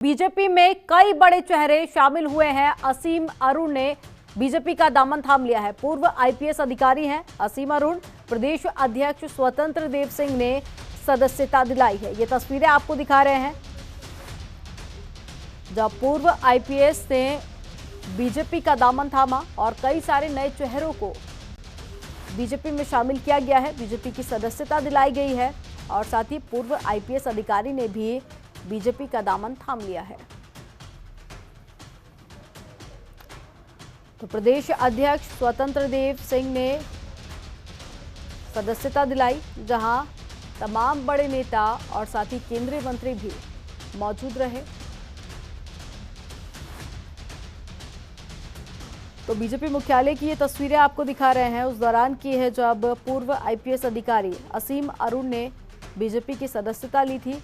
BJP में कई बड़े चेहरे शामिल हुए हैं। असीम अरुण ने बीजेपी का दामन थाम लिया है। पूर्व आईपीएस अधिकारी हैं असीम अरुण। प्रदेश अध्यक्ष स्वतंत्र देव सिंह ने सदस्यता दिलाई है। ये तस्वीरें आपको दिखा रहे हैं जब पूर्व आईपीएस ने बीजेपी का दामन थामा और कई सारे नए चेहरों को बीजेपी में शामिल किया गया है। बीजेपी की सदस्यता दिलाई गई है और साथ ही पूर्व आईपीएस अधिकारी ने भी बीजेपी का दामन थाम लिया है। तो प्रदेश अध्यक्ष स्वतंत्र देव सिंह ने सदस्यता दिलाई, जहां तमाम बड़े नेता और साथ ही केंद्रीय मंत्री भी मौजूद रहे। तो बीजेपी मुख्यालय की ये तस्वीरें आपको दिखा रहे हैं उस दौरान की है जब पूर्व आईपीएस अधिकारी असीम अरुण ने बीजेपी की सदस्यता ली थी,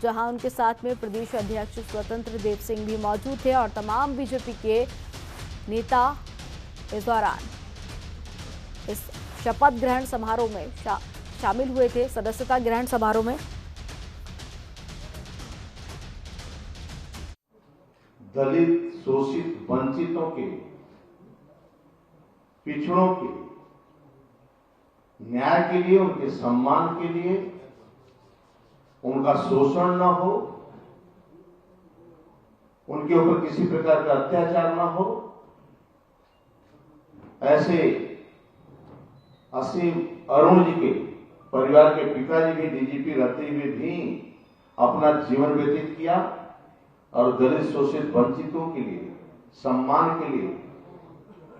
जहां उनके साथ में प्रदेश अध्यक्ष स्वतंत्र देव सिंह भी मौजूद थे और तमाम बीजेपी के नेता इस दौरान इस शपथ ग्रहण समारोह में शामिल हुए थे, सदस्यता ग्रहण समारोह में। दलित, शोषित, वंचितों के, पिछड़ों के न्याय के लिए, उनके सम्मान के लिए, उनका शोषण न हो, उनके ऊपर किसी प्रकार का अत्याचार न हो, ऐसे असीम अरुण जी के परिवार के पिताजी भी डीजीपी रहते हुए भी अपना जीवन व्यतीत किया और दलित, शोषित, वंचितों के लिए, सम्मान के लिए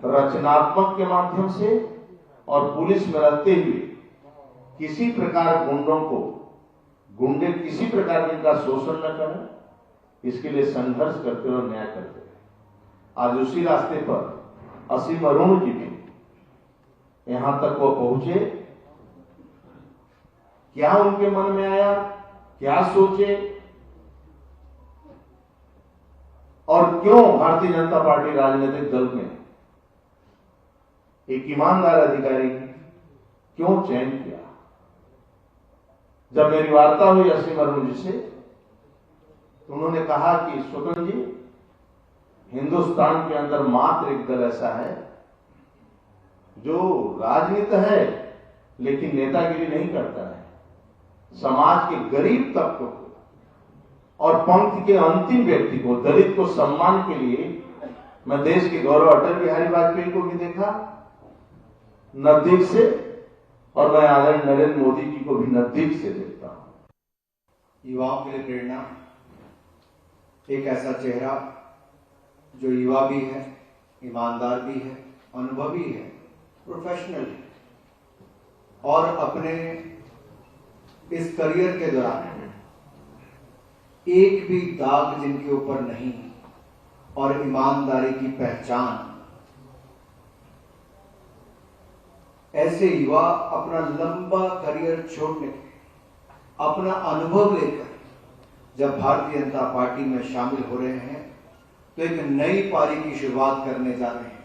रचनात्मक के माध्यम से और पुलिस में रहते हुए किसी प्रकार गुंडे किसी प्रकार का इनका शोषण न करें, इसके लिए संघर्ष करते और न्याय करते रहे। आज उसी रास्ते पर असीम अरुण जी भी यहां तक वो पहुंचे। क्या उनके मन में आया, क्या सोचे और क्यों भारतीय जनता पार्टी राजनीतिक दल में एक ईमानदार अधिकारी क्यों चयन किया। जब मेरी वार्ता हुई असीम अरुण जी से तो उन्होंने कहा कि स्वतंत्र जी, हिंदुस्तान के अंदर मात्र एक दल ऐसा है जो राजनीति है लेकिन नेतागिरी नहीं करता है। समाज के गरीब तबकों को और पंक्ति के अंतिम व्यक्ति को, दलित को सम्मान के लिए मैं देश के गौरव अटल बिहारी वाजपेयी को भी देखा नजदीक से और मैं आदरणीय नरेंद्र मोदी जी को भी नजदीक से देखता हूं। युवाओं के लिए प्रेरणा, एक ऐसा चेहरा जो युवा भी है, ईमानदार भी है, अनुभवी है, प्रोफेशनल है और अपने इस करियर के दौरान एक भी दाग जिनके ऊपर नहीं और ईमानदारी की पहचान, ऐसे युवा अपना लंबा करियर छोड़ने के, अपना अनुभव लेकर जब भारतीय जनता पार्टी में शामिल हो रहे हैं तो एक नई पारी की शुरुआत करने जा रहे हैं।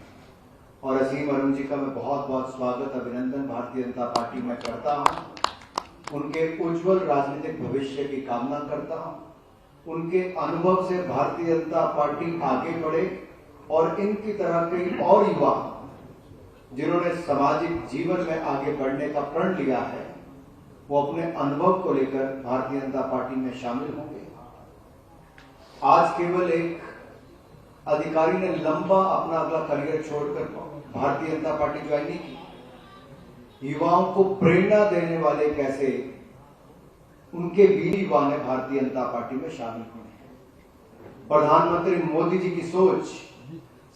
और असीम अरुण जी का मैं बहुत बहुत स्वागत, अभिनंदन भारतीय जनता पार्टी में करता हूं। उनके उज्जवल राजनीतिक भविष्य की कामना करता हूं। उनके अनुभव से भारतीय जनता पार्टी आगे बढ़े और इनकी तरह के और युवा जिन्होंने सामाजिक जीवन में आगे बढ़ने का प्रण लिया है, वो अपने अनुभव को लेकर भारतीय जनता पार्टी में शामिल होंगे। आज केवल एक अधिकारी ने लंबा अपना अगला करियर छोड़कर भारतीय जनता पार्टी ज्वाइन नहीं की। युवाओं को प्रेरणा देने वाले कैसे उनके भी युवा ने भारतीय जनता पार्टी में शामिल हुए हैं। प्रधानमंत्री मोदी जी की सोच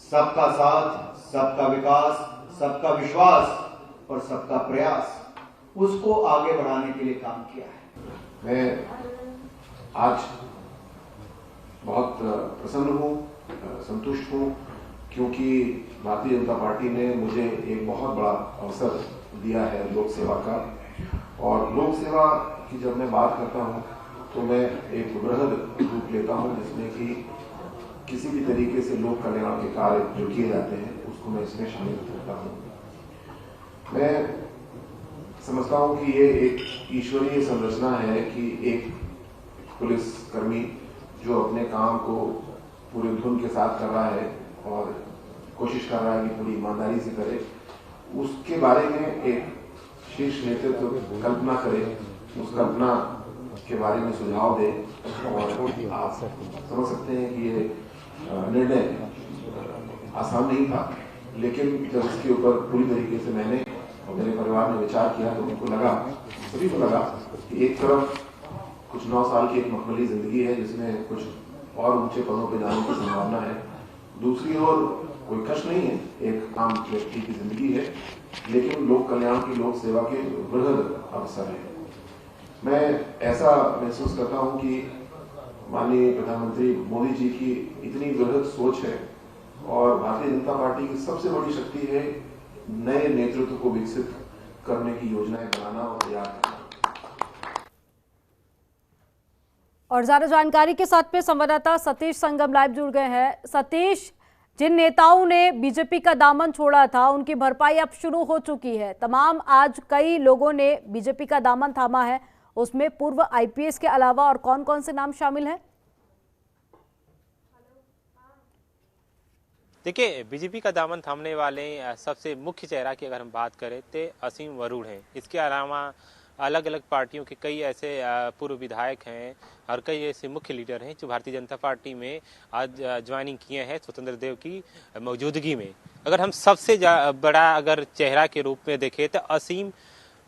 सबका साथ, सबका विकास, सबका विश्वास और सबका प्रयास, उसको आगे बढ़ाने के लिए काम किया है। मैं आज बहुत प्रसन्न हूँ, संतुष्ट हूँ, क्योंकि भारतीय जनता पार्टी ने मुझे एक बहुत बड़ा अवसर दिया है लोक सेवा का। और लोक सेवा की जब मैं बात करता हूँ तो मैं एक बृहद रूप लेता हूँ, जिसमें कि किसी भी तरीके से लोक कल्याण के कार्य जो किए जाते हैं उसको मैं इसमें शामिल करता हूँ। मैं समझता हूँ कि ये एक ईश्वरीय संरचना है कि एक पुलिसकर्मी जो अपने काम को पूरे धुन के साथ कर रहा है और कोशिश कर रहा है कि पूरी ईमानदारी से करे, उसके बारे में एक शीर्ष नेतृत्व कल्पना करे, उस कल्पना के बारे में सुझाव दे। और आप समझ सकते हैं कि ये निर्णय आसान नहीं था, लेकिन जब इसके ऊपर पूरी तरीके से मैंने और मेरे परिवार ने विचार किया तो उनको लगा, सभी को लगा कि एक तरफ कुछ 9 साल की एक मखमली जिंदगी है जिसमें कुछ और ऊंचे पदों पर जाने की संभावना है, दूसरी ओर कोई कष्ट नहीं है, एक आम व्यक्ति की जिंदगी है, लेकिन लोक कल्याण की, लोक सेवा के वृहद अवसर है। मैं ऐसा महसूस करता हूं कि माननीय प्रधानमंत्री मोदी जी की इतनी वृहद सोच है और भारतीय जनता पार्टी की सबसे बड़ी शक्ति है नए नेतृत्व को विकसित करने की योजनाएं बनाना और तैयार करना। और ज्यादा जानकारी के साथ में संवाददाता सतीश संगम लाइव जुड़ गए हैं। सतीश, जिन नेताओं ने बीजेपी का दामन छोड़ा था उनकी भरपाई अब शुरू हो चुकी है। तमाम आज कई लोगों ने बीजेपी का दामन थामा है, उसमें पूर्व आईपीएस के अलावा और कौन कौन से नाम शामिल हैं? देखिए, बीजेपी का दामन थामने वाले सबसे मुख्य चेहरा की अगर हम बात करें तो असीम अरूढ़ हैं। इसके अलावा अलग अलग पार्टियों के कई ऐसे पूर्व विधायक हैं और कई ऐसे मुख्य लीडर हैं जो भारतीय जनता पार्टी में आज ज्वाइनिंग किए हैं स्वतंत्र देव की मौजूदगी में। अगर हम सबसे बड़ा अगर चेहरा के रूप में देखें तो असीम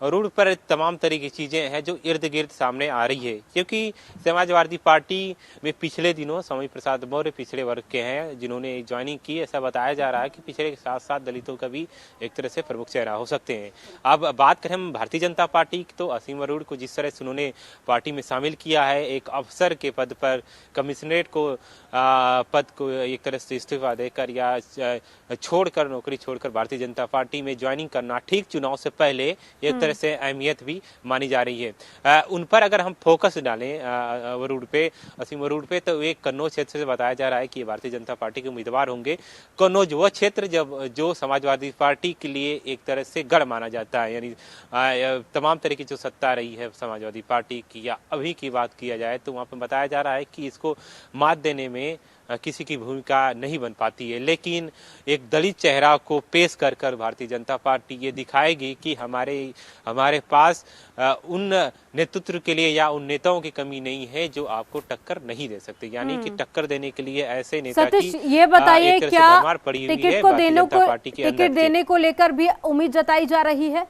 अरूढ़ पर तमाम तरह की चीज़ें हैं जो इर्द गिर्द सामने आ रही है, क्योंकि समाजवादी पार्टी में पिछले दिनों स्वामी प्रसाद मौर्य पिछड़े वर्ग के हैं जिन्होंने ज्वाइनिंग की। ऐसा बताया जा रहा है कि पिछड़े के साथ साथ दलितों का भी एक तरह से प्रमुख चेहरा हो सकते हैं। अब बात करें हम भारतीय जनता पार्टी की तो असीम अरूढ़ को जिस तरह से उन्होंने पार्टी में शामिल किया है, एक अफसर के पद पर कमिश्नरेट को पद को एक तरह से इस्तीफा देकर या छोड़कर, नौकरी छोड़कर भारतीय जनता पार्टी में ज्वाइनिंग करना ठीक चुनाव से पहले एक तरह से अहमियत भी मानी जा रही है। उन पर अगर हम फोकस डालें अरूढ़ पे, असीम अरूढ़ पे, तो एक कन्नौज क्षेत्र से बताया जा रहा है कि भारतीय जनता पार्टी के उम्मीदवार होंगे। कन्नौज वह क्षेत्र जो समाजवादी पार्टी के लिए एक तरह से गढ़ माना जाता है, यानी तमाम तरह की जो सत्ता रही है समाजवादी पार्टी की या अभी की बात किया जाए तो वहाँ पर बताया जा रहा है कि इसको मात देने में किसी की भूमिका नहीं बन पाती है। लेकिन एक दलित चेहरा को पेश कर कर भारतीय जनता पार्टी ये दिखाएगी कि हमारे पास उन नेतृत्व के लिए या उन नेताओं की कमी नहीं है जो आपको टक्कर नहीं दे सकते, यानी कि टक्कर देने के लिए ऐसे नेता की ये बताइए क्या टिकट देने को लेकर भी उम्मीद जताई जा रही है?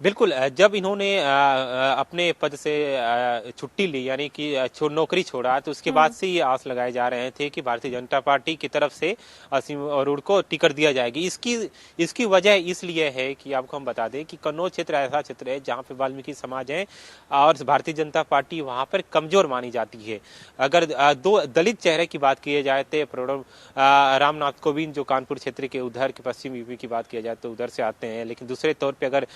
बिल्कुल, जब इन्होंने अपने पद से छुट्टी ली यानी कि नौकरी छोड़ा तो उसके बाद से ये आस लगाए जा रहे थे कि भारतीय जनता पार्टी की तरफ से असीम अरूढ़ को टिकट दिया जाएगी। इसकी वजह इसलिए है कि आपको हम बता दें कि कन्नौज क्षेत्र ऐसा क्षेत्र है जहां पे वाल्मीकि समाज है और भारतीय जनता पार्टी वहां पर कमजोर मानी जाती है। अगर दो दलित चेहरे की बात की जाए तो रामनाथ कोविंद जो कानपुर क्षेत्र के उधर के पश्चिम यूपी की बात किया जाए तो उधर से आते हैं, लेकिन दूसरे तौर पर अगर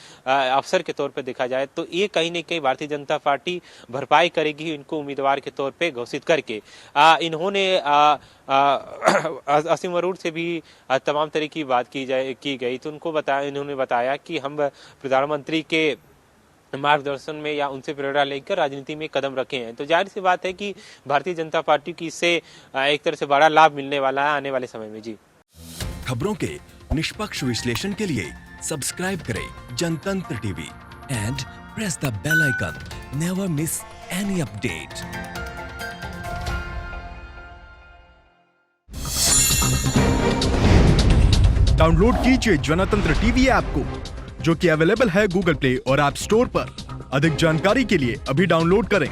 अफसर के तौर पे देखा जाए तो ये कहीं न कहीं भारतीय जनता पार्टी भरपाई करेगी इनको उम्मीदवार के तौर पे घोषित करके। इन्होंने असीम अरूढ़ से भी तमाम तरह की बात की गई तो इन्होंने बताया कि हम प्रधानमंत्री के मार्गदर्शन में या उनसे प्रेरणा लेकर राजनीति में कदम रखे हैं। तो जाहिर सी बात है कि भारतीय जनता पार्टी की इससे एक तरह से बड़ा लाभ मिलने वाला है आने वाले समय में। जी, खबरों के निष्पक्ष विश्लेषण के लिए सब्सक्राइब करें Janatantra TV and press the bell icon. Never miss any update. Download कीजिए जनतंत्र टीवी ऐप को, जो कि अवेलेबल है गूगल प्ले और ऐप स्टोर पर। अधिक जानकारी के लिए अभी डाउनलोड करें।